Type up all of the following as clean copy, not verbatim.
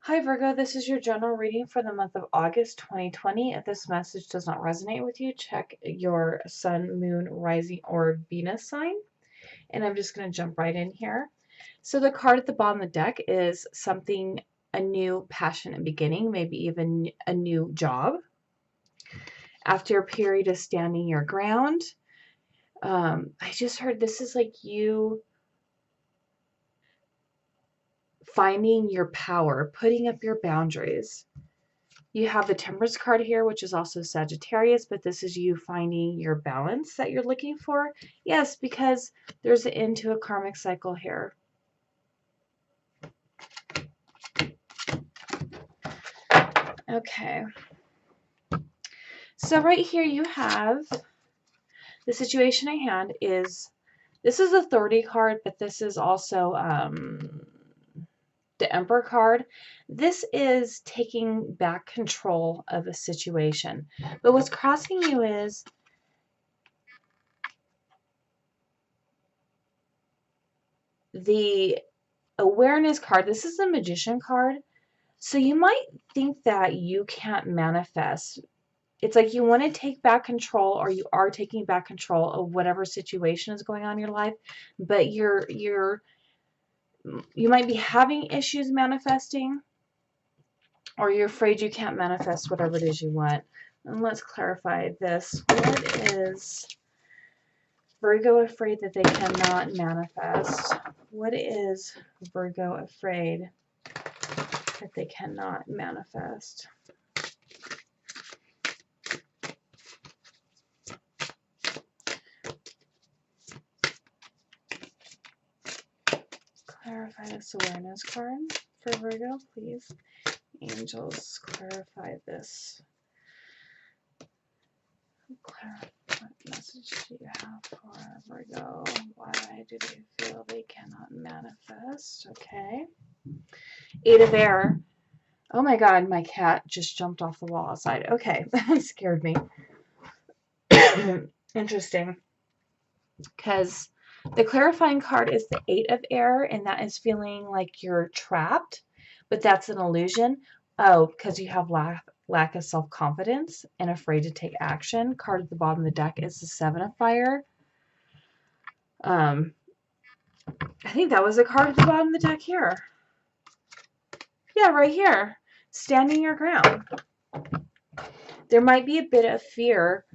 Hi Virgo, this is your general reading for the month of August 2020. If this message does not resonate with you, check your sun, moon, rising, or Venus sign. And I'm just going to jump right in here. So the card at the bottom of the deck is something, a new passion and beginning, maybe even a new job. After a period of standing your ground, I just heard this is like you finding your power, putting up your boundaries. You have the Temperance card here, which is also Sagittarius, but this is you finding your balance that you're looking for. Yes, because there's an end to a karmic cycle here. Okay. So right here you have the situation at hand is, this is Authority card, but this is also the Emperor card. This is taking back control of a situation. But what's crossing you is the Awareness card. This is the Magician card. So you might think that you can't manifest. It's like you want to take back control, or you are taking back control of whatever situation is going on in your life, but you might be having issues manifesting, or you're afraid you can't manifest whatever it is you want. And let's clarify this. What is Virgo afraid that they cannot manifest? What is Virgo afraid that they cannot manifest? Clarify this Awareness card for Virgo, please. Angels, clarify this. What message do you have for Virgo? Why do they feel they cannot manifest? Okay. Eight of Air. Oh my God, my cat just jumped off the wall outside. Okay, that scared me. Interesting. Because the clarifying card is the Eight of Air, and that is feeling like you're trapped, but that's an illusion. Oh, because you have lack of self-confidence and afraid to take action. Card at the bottom of the deck is the Seven of Fire. I think that was a card at the bottom of the deck here. Yeah, right here. Standing your ground. There might be a bit of fear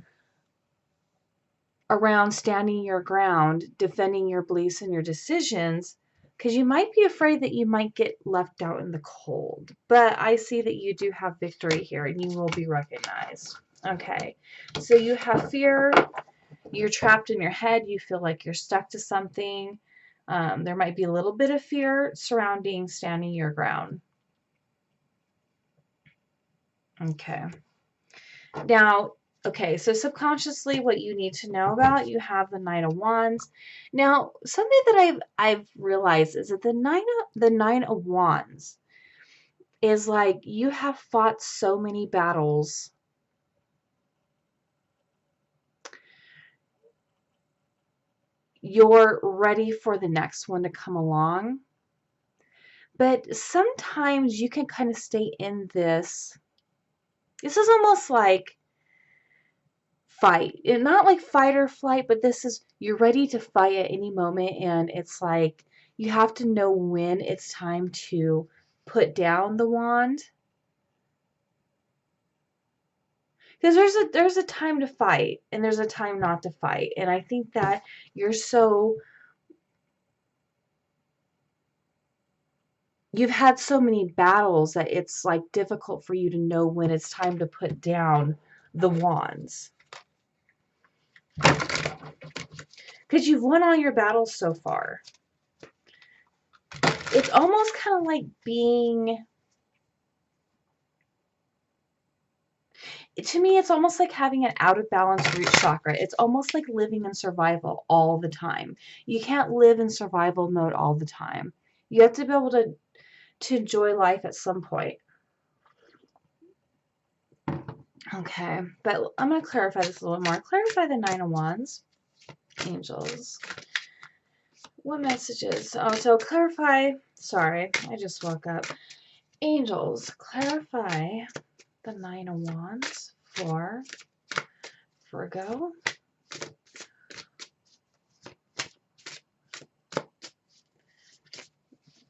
around standing your ground, defending your beliefs and your decisions, because you might be afraid that you might get left out in the cold. But I see that you do have victory here, and you will be recognized. Okay, so you have fear. You're trapped in your head. You feel like you're stuck to something. There might be a little bit of fear surrounding standing your ground. Okay. Now, okay, so subconsciously what you need to know about, you have the Nine of Wands. Now, something that I've realized is that the Nine of Wands is like you have fought so many battles. You're ready for the next one to come along. But sometimes you can kind of stay in this. This is almost like fight. And not like fight or flight, but this is, you're ready to fight at any moment, and it's like you have to know when it's time to put down the wand. Because there's a time to fight, and there's a time not to fight. And I think that you've had so many battles that it's like difficult for you to know when it's time to put down the wands. Because you've won all your battles so far. It's almost kind of like being, to me, it's almost like having an out of balance root chakra. It's almost like living in survival all the time. You can't live in survival mode all the time. You have to be able to enjoy life at some point. Okay, but I'm going to clarify this a little more. Clarify the Nine of Wands. Angels. What messages? Oh, so clarify. Sorry, I just woke up. Angels, clarify the Nine of Wands for Virgo.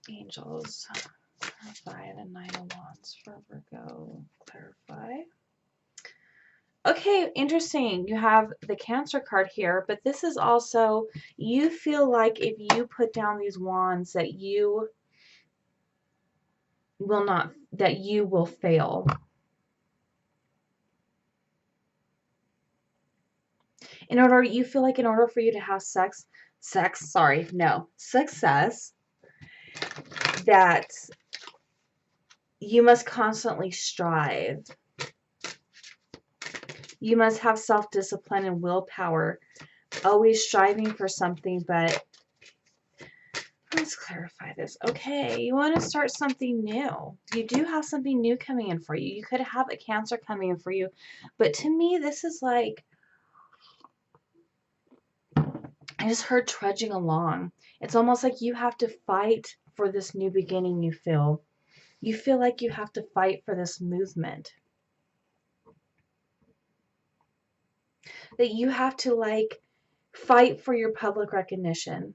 Angels, clarify the Nine of Wands for Virgo. Clarify. Okay, interesting. You have the Cancer card here, but this is also, you feel like if you put down these wands that you will not, that you will fail. You feel like in order for you to have success, that you must constantly strive. You must have self-discipline and willpower, always striving for something, but let's clarify this. Okay, you want to start something new. You do have something new coming in for you. You could have a Cancer coming in for you, but to me, this is like, I just heard trudging along. It's almost like you have to fight for this new beginning you feel. You feel like you have to fight for this movement. That you have to like fight for your public recognition.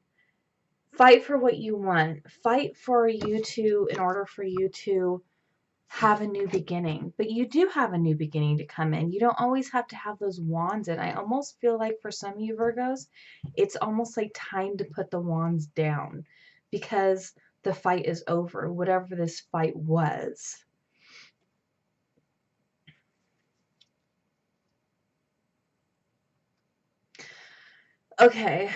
Fight for what you want. Fight for you to, in order for you to have a new beginning. But you do have a new beginning to come in. You don't always have to have those wands in. I almost feel like for some of you Virgos, it's almost like time to put the wands down because the fight is over, whatever this fight was. Okay.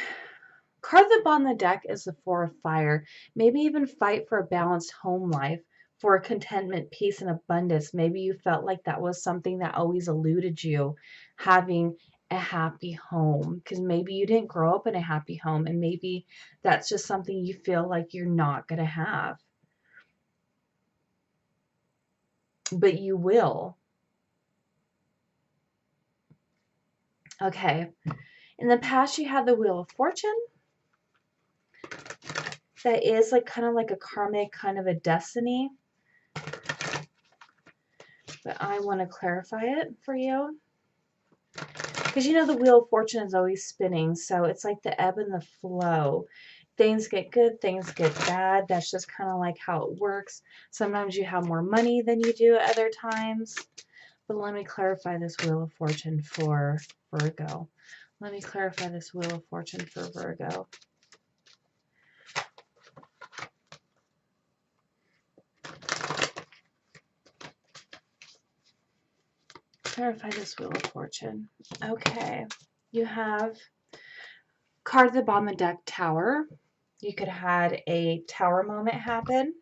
Card that's on the deck is the Four of Fire. Maybe even fight for a balanced home life, for a contentment, peace, and abundance. Maybe you felt like that was something that always eluded you, having a happy home, because maybe you didn't grow up in a happy home, and maybe that's just something you feel like you're not going to have. But you will. Okay. In the past, you had the Wheel of Fortune. That is like kind of like a karmic, kind of a destiny. But I want to clarify it for you. Because you know the Wheel of Fortune is always spinning, so it's like the ebb and the flow. Things get good, things get bad. That's just kind of like how it works. Sometimes you have more money than you do at other times. But let me clarify this Wheel of Fortune for Virgo. Let me clarify this Wheel of Fortune for Virgo. Clarify this Wheel of Fortune. Okay. You have card at the bottom of the deck, Tower. You could have had a tower moment happen,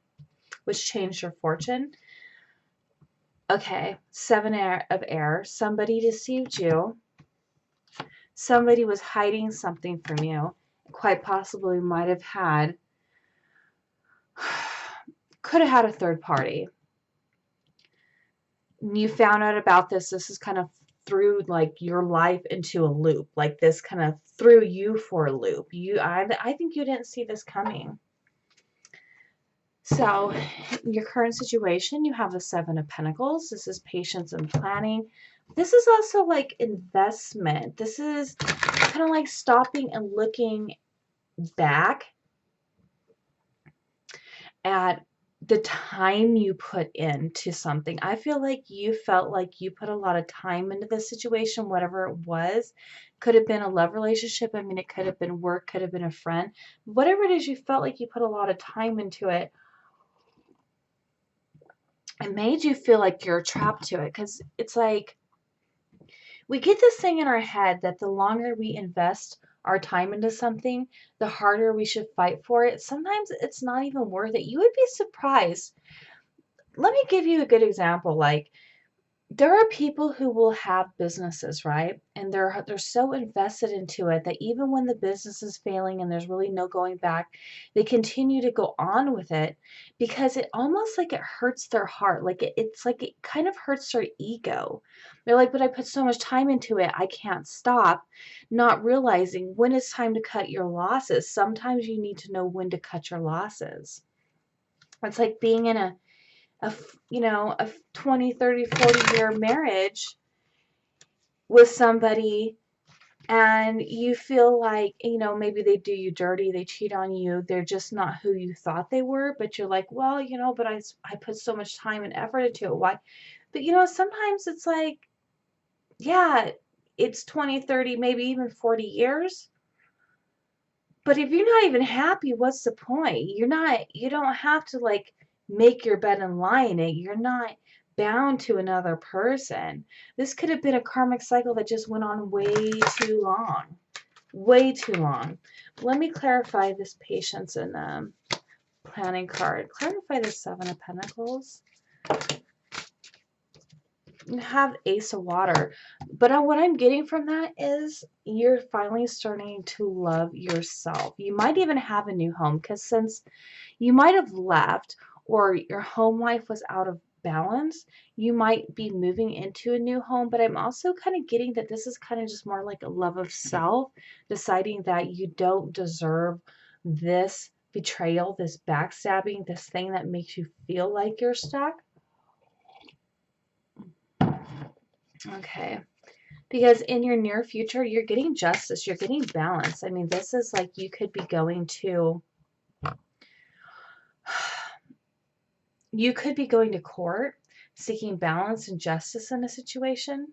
which changed your fortune. Okay, Seven of Air. Somebody deceived you. Somebody was hiding something from you. Quite possibly might have had, could have had a third party. You found out about this. This is kind of threw like your life into a loop. Like this kind of threw you for a loop. I think you didn't see this coming. So in your current situation, you have the Seven of Pentacles. This is patience and planning. This is also like investment. This is kind of like stopping and looking back at the time you put into something. I feel like you felt like you put a lot of time into this situation, whatever it was. Could have been a love relationship. I mean, it could have been work, could have been a friend. Whatever it is, you felt like you put a lot of time into it. It made you feel like you're trapped to it, because it's like we get this thing in our head that the longer we invest our time into something, the harder we should fight for it. Sometimes it's not even worth it. You would be surprised. Let me give you a good example. Like, there are people who will have businesses, right? And they're so invested into it that even when the business is failing and there's really no going back, they continue to go on with it because it almost like it hurts their heart. Like it's like it kind of hurts their ego. They're like, but I put so much time into it, I can't stop. Not realizing when it's time to cut your losses. Sometimes you need to know when to cut your losses. It's like being in a 20, 30, 40-year marriage with somebody, and you feel like, maybe they do you dirty, they cheat on you, they're just not who you thought they were, but you're like, well, but I put so much time and effort into it. Why? But sometimes it's like, yeah, it's 20, 30, maybe even 40 years. But if you're not even happy, what's the point? You don't have to like make your bed and lie in it. You're not bound to another person. This could have been a karmic cycle that just went on way too long. Way too long. Let me clarify this patience and planning card. Clarify the Seven of Pentacles. You have Ace of Water. But what I'm getting from that is you're finally starting to love yourself. You might even have a new home, because since you might have left or your home life was out of balance, you might be moving into a new home. But I'm also kind of getting that this is kind of just more like a love of self, deciding that you don't deserve this betrayal, this backstabbing, this thing that makes you feel like you're stuck. Okay. Because in your near future, you're getting justice, you're getting balance. I mean, this is like you could be going to court seeking balance and justice in a situation.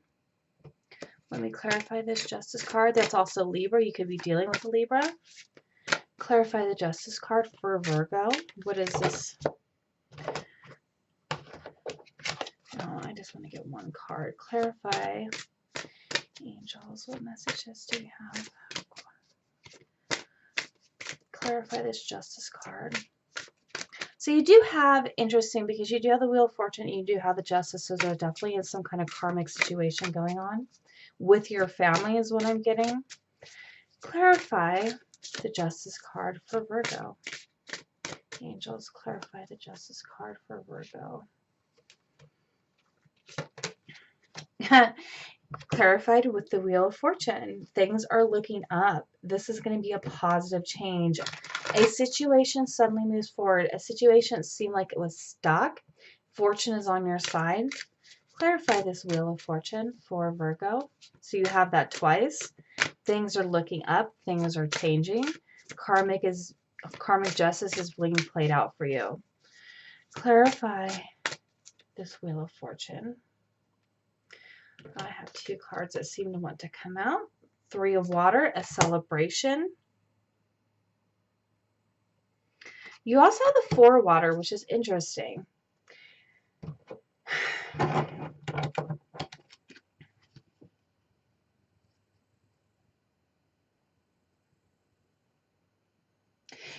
Let me clarify this Justice card. That's also Libra. You could be dealing with a Libra. Clarify the Justice card for Virgo. What is this? Oh, I just want to get one card. Clarify. Angels, what messages do we have? Clarify this Justice card. So you do have, interesting, because you do have the Wheel of Fortune and you do have the Justice, so there's definitely some kind of karmic situation going on with your family is what I'm getting. Clarify the Justice card for Virgo. Angels, clarify the Justice card for Virgo. Clarified with the Wheel of Fortune. Things are looking up. This is going to be a positive change. A situation suddenly moves forward. A situation seemed like it was stuck. Fortune is on your side. Clarify this Wheel of Fortune for Virgo. So you have that twice. Things are looking up. Things are changing. Karmic justice is being played out for you. Clarify this Wheel of Fortune. I have two cards that seem to want to come out. Three of Water, a celebration. You also have the Four of Water, which is interesting.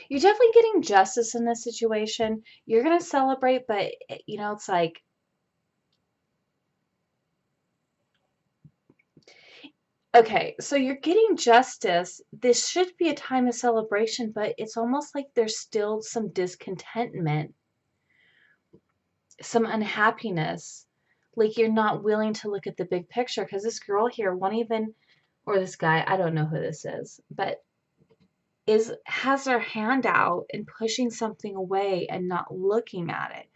You're definitely getting justice in this situation. You're going to celebrate, but, it's like, okay, so you're getting justice. This should be a time of celebration, but it's almost like there's still some discontentment, some unhappiness. Like you're not willing to look at the big picture, because this girl here won't even, or this guy, I don't know who this is, but has her hand out and pushing something away and not looking at it.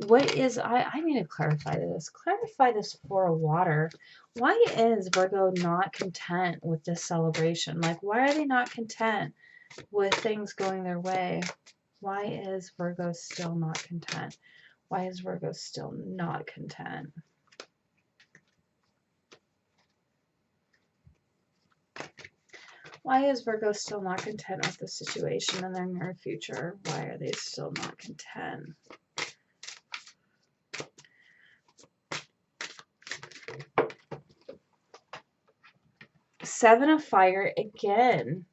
What is, I need to clarify this. Clarify this Four of Water. Why is Virgo not content with this celebration? Like, why are they not content with things going their way? Why is Virgo still not content? Why is Virgo still not content? Why is Virgo still not content with the situation in their near future? Why are they still not content? Seven of Fire again.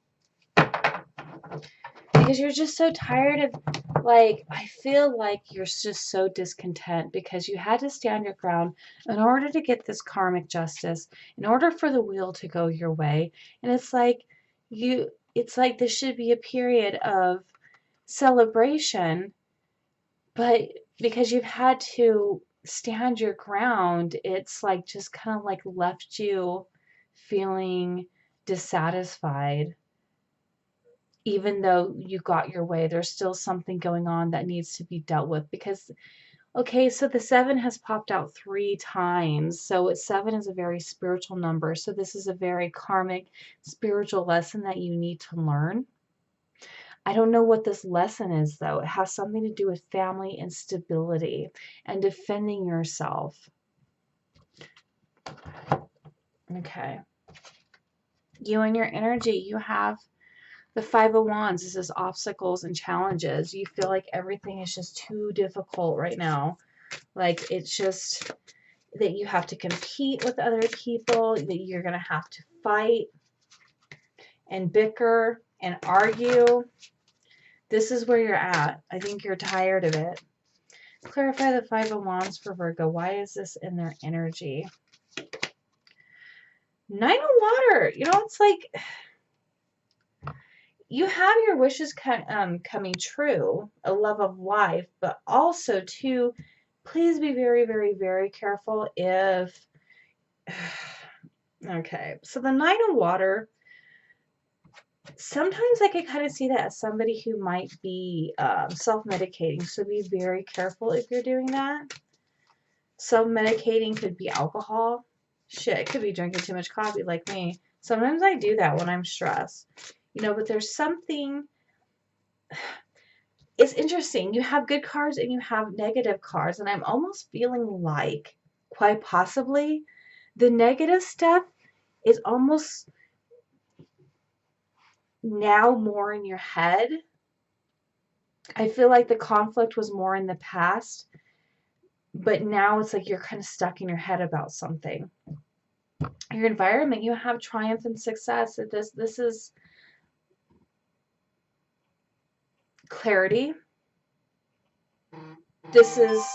Because you're just so tired of, like, I feel like you're just so discontent because you had to stand your ground in order to get this karmic justice, in order for the wheel to go your way. And it's like this should be a period of celebration, but because you've had to stand your ground, it's like just kind of like left you feeling dissatisfied. Even though you got your way, there's still something going on that needs to be dealt with, because Okay, so the 7 has popped out 3 times. So 7 is a very spiritual number. So this is a very karmic spiritual lesson that you need to learn. I don't know what this lesson is, though. It has something to do with family and stability and defending yourself. Okay. You and your energy, you have the 5 of Wands. This is obstacles and challenges. You feel like everything is just too difficult right now. Like it's just that you have to compete with other people, that you're going to have to fight and bicker and argue. This is where you're at. I think you're tired of it. Clarify the 5 of Wands for Virgo. Why is this in their energy? 9 of Water. You know, it's like you have your wishes coming true, a love of life, but also too, please be very, very, very careful if, okay, so the 9 of Water, sometimes I could kind of see that as somebody who might be self-medicating, so be very careful if you're doing that. Self-medicating could be alcohol. Shit, it could be drinking too much coffee like me. Sometimes I do that when I'm stressed. You know, but there's something, it's interesting. You have good cards and you have negative cards, and I'm almost feeling like, quite possibly, the negative stuff is almost now more in your head. I feel like the conflict was more in the past, but now it's like you're kind of stuck in your head about something. Your environment, you have triumph and success. This is clarity. This is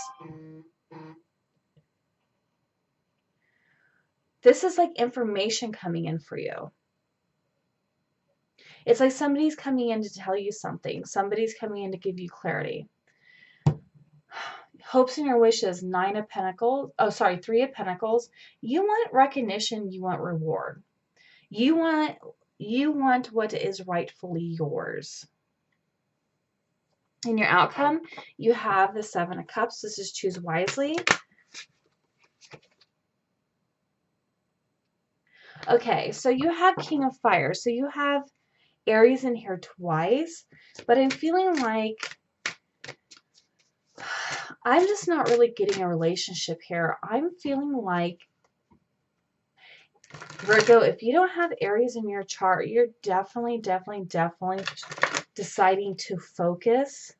like information coming in for you. It's like somebody's coming in to tell you something. Somebody's coming in to give you clarity. Hopes and your wishes, 9 of Pentacles. Oh, sorry, 3 of Pentacles. You want recognition. You want reward. You want what is rightfully yours. In your outcome, you have the 7 of Cups. This is choose wisely. Okay, so you have King of Fire. So you have Aries in here twice, but I'm feeling like I'm just not really getting a relationship here. I'm feeling like, Virgo, if you don't have Aries in your chart, you're definitely deciding to focus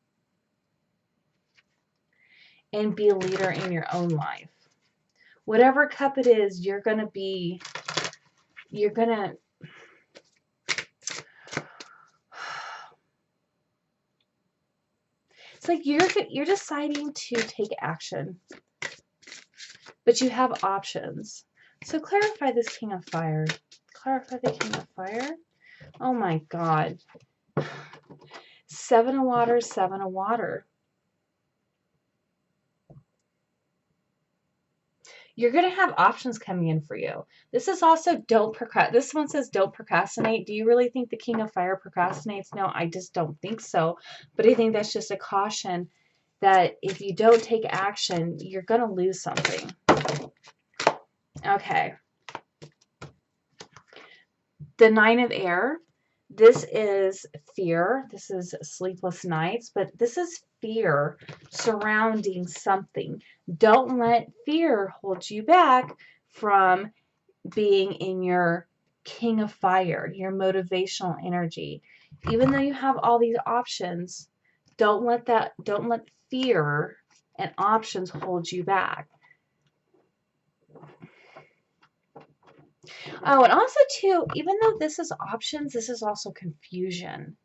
and be a leader in your own life. Whatever cup it is, you're going to it's like you're deciding to take action, but you have options. So clarify this King of Fire. Clarify the King of Fire. Oh my God. 7 of Water, 7 of Water. You're going to have options coming in for you. This is also don't procrastinate. This one says don't procrastinate. Do you really think the King of Fire procrastinates? No, I just don't think so. But I think that's just a caution that if you don't take action, you're going to lose something. Okay. The 9 of Air. This is fear. This is sleepless nights, but this is fear surrounding something. Don't let fear hold you back from being in your King of Fire, your motivational energy. Even though you have all these options, don't let fear and options hold you back. Oh, and also too, even though this is options, this is also confusion.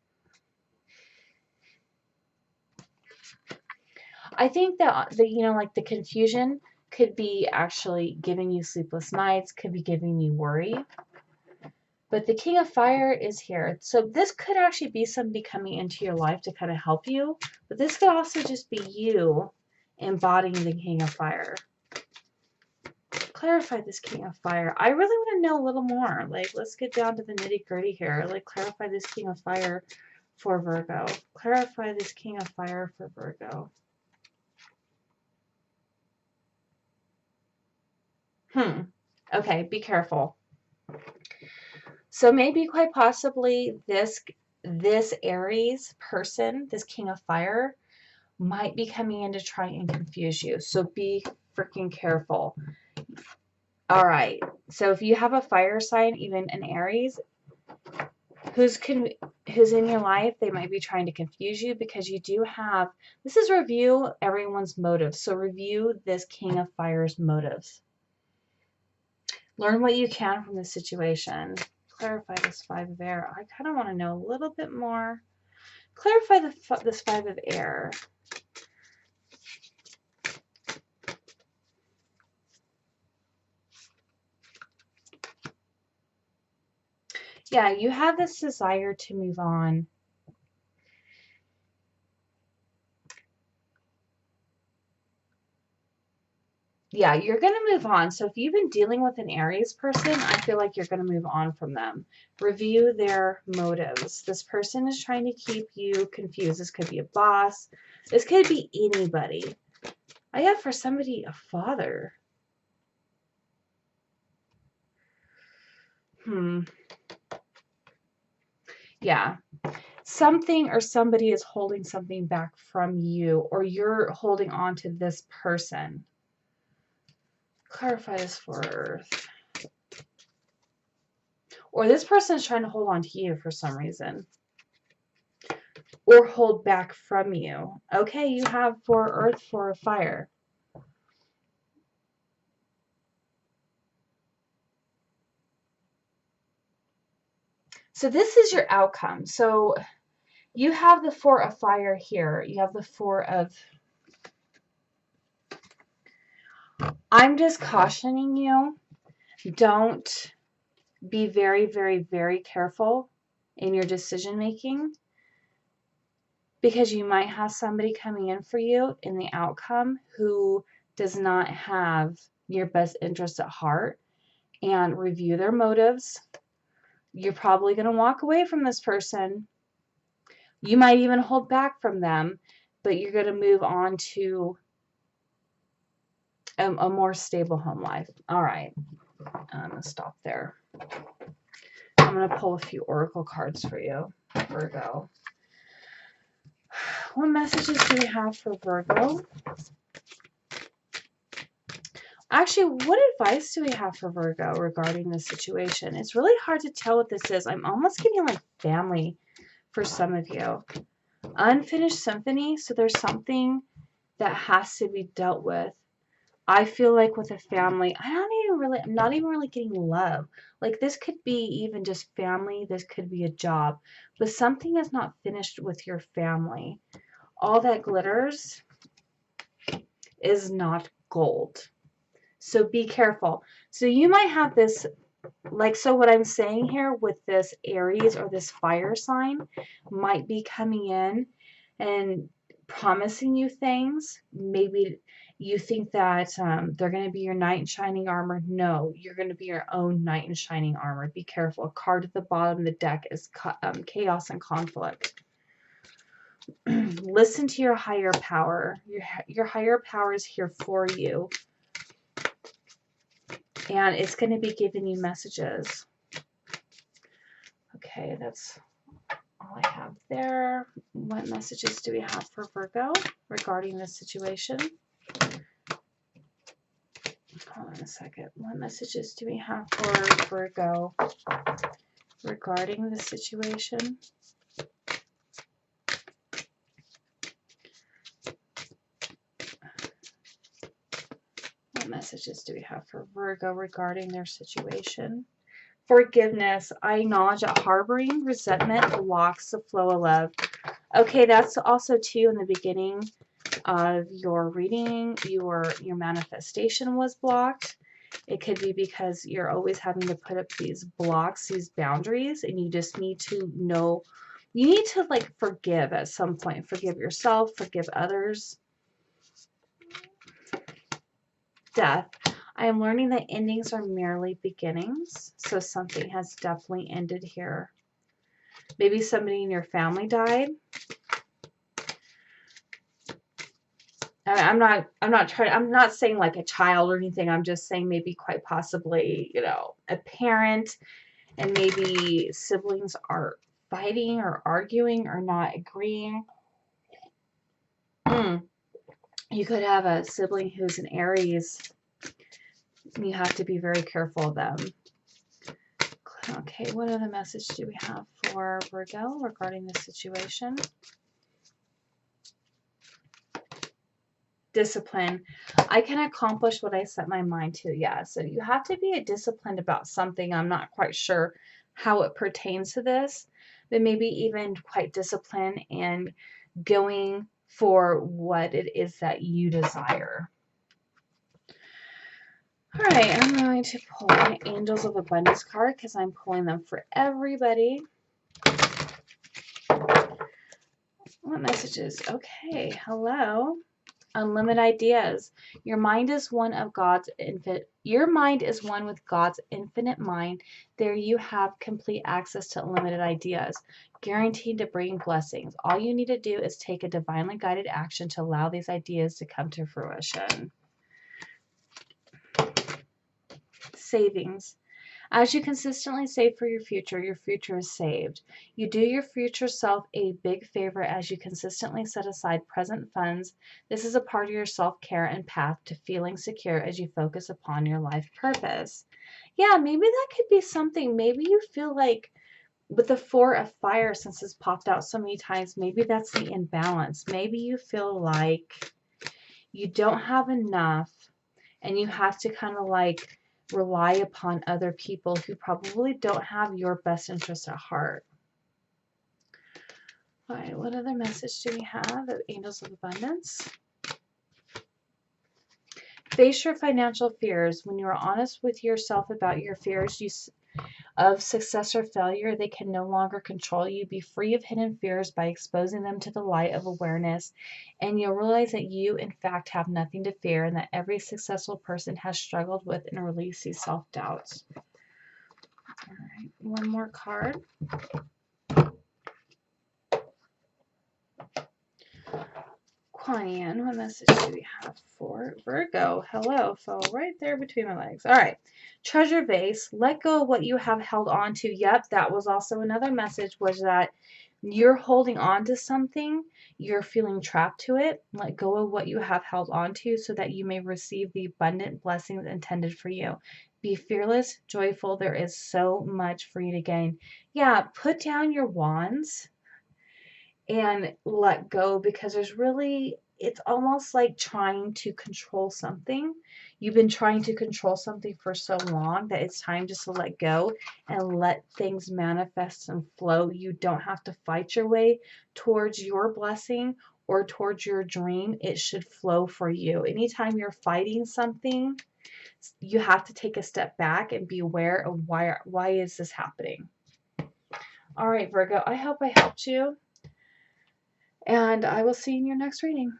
I think that like the confusion could be actually giving you sleepless nights, could be giving you worry. But the King of Fire is here. So this could actually be somebody coming into your life to kind of help you. But this could also just be you embodying the King of Fire. Clarify this King of Fire. I really want to know a little more. Like, let's get down to the nitty-gritty here. Like, clarify this King of Fire for Virgo. Clarify this King of Fire for Virgo. Okay, be careful. So maybe quite possibly this Aries person, this King of Fire, might be coming in to try and confuse you. So be freaking careful. All right. So if you have a fire sign, even an Aries, who's in your life, they might be trying to confuse you because you do have, this is review everyone's motives. So review this King of Fire's motives. Learn what you can from the situation. Clarify this Five of Air. I kind of want to know a little bit more. Clarify this Five of Air. Yeah, you have this desire to move on. Yeah, you're going to move on. So if you've been dealing with an Aries person, I feel like you're going to move on from them. Review their motives. This person is trying to keep you confused. This could be a boss. This could be anybody. I have for somebody a father. Yeah. Something or somebody is holding something back from you, or you're holding on to this person. Clarify this for Earth. Or this person is trying to hold on to you for some reason. Or hold back from you. Okay, you have for Earth, for Fire. So this is your outcome. So you have the Four of Fire here. You have the Four of... I'm just cautioning you. Don't be very, very, very careful in your decision making, because you might have somebody coming in for you in the outcome who does not have your best interest at heart. And review their motives. You're probably going to walk away from this person. You might even hold back from them, but you're going to move on to a more stable home life. All right, I'm going to stop there. I'm going to pull a few oracle cards for you, Virgo. What messages do we have for Virgo? Actually, what advice do we have for Virgo regarding this situation? It's really hard to tell what this is. I'm almost getting like family for some of you. Unfinished symphony, so there's something that has to be dealt with. I feel like with a family, I'm not even really getting love. Like this could be even just family, this could be a job, but something is not finished with your family. All that glitters is not gold. So be careful. So you might have this, like, so what I'm saying here with this Aries or this fire sign might be coming in and promising you things. Maybe you think that they're going to be your knight in shining armor. No, you're going to be your own knight in shining armor. Be careful. A card at the bottom of the deck is chaos and conflict. Listen to your higher power. Your higher power is here for you. And it's going to be giving you messages. Okay, that's all I have there. What messages do we have for Virgo regarding this situation? Hold on a second. What messages do we have for Virgo regarding the situation? What messages do we have for Virgo regarding their situation? Forgiveness. I acknowledge that harboring resentment blocks the flow of love. Okay, that's also too in the beginning of your reading, your manifestation was blocked. It could be because you're always having to put up these blocks, these boundaries, and you just need to know, you need to like forgive at some point. Forgive yourself, forgive others. Death. I am learning that endings are merely beginnings. So something has definitely ended here. Maybe somebody in your family died. I'm not saying like a child or anything. I'm just saying maybe quite possibly, a parent, and maybe siblings are fighting or arguing or not agreeing. You could have a sibling who's an Aries. You have to be very careful of them. Okay, what other message do we have for Virgo regarding this situation? Discipline. I can accomplish what I set my mind to. Yeah, so you have to be disciplined about something. I'm not quite sure how it pertains to this, but maybe even quite disciplined and going for what it is that you desire. All right, I'm going to pull my Angels of Abundance card because I'm pulling them for everybody. What messages? Okay, hello. Unlimited ideas. Your mind is one with God's infinite mind. There you have complete access to unlimited ideas, guaranteed to bring blessings. All you need to do is take a divinely guided action to allow these ideas to come to fruition. Savings. As you consistently save for your future is saved. You do your future self a big favor as you consistently set aside present funds. This is a part of your self-care and path to feeling secure as you focus upon your life purpose. Yeah, maybe that could be something. Maybe you feel like with the Four of Fire, since it's popped out so many times, maybe that's the imbalance. Maybe you feel like you don't have enough and you have to kind of like rely upon other people who probably don't have your best interest at heart. All right, what other message do we have of Angels of Abundance? Face your financial fears. When you are honest with yourself about your fears of success or failure, they can no longer control you. Be free of hidden fears by exposing them to the light of awareness, and you'll realize that you, in fact, have nothing to fear and that every successful person has struggled with and released these self-doubts. All right, one more card. Kuan Yin, what message do we have for Virgo? Hello, fell right there between my legs. All right, treasure vase, let go of what you have held on to. Yep, that was also another message, was that you're holding on to something, you're feeling trapped to it. Let go of what you have held on to so that you may receive the abundant blessings intended for you. Be fearless, joyful. There is so much for you to gain. Yeah, put down your wands and let go, because it's almost like trying to control something. You've been trying to control something for so long that it's time just to let go and let things manifest and flow. You don't have to fight your way towards your blessing or towards your dream. It should flow for you. Anytime you're fighting something, you have to take a step back and be aware of why is this happening. All right, Virgo, I hope I helped you. And I will see you in your next reading.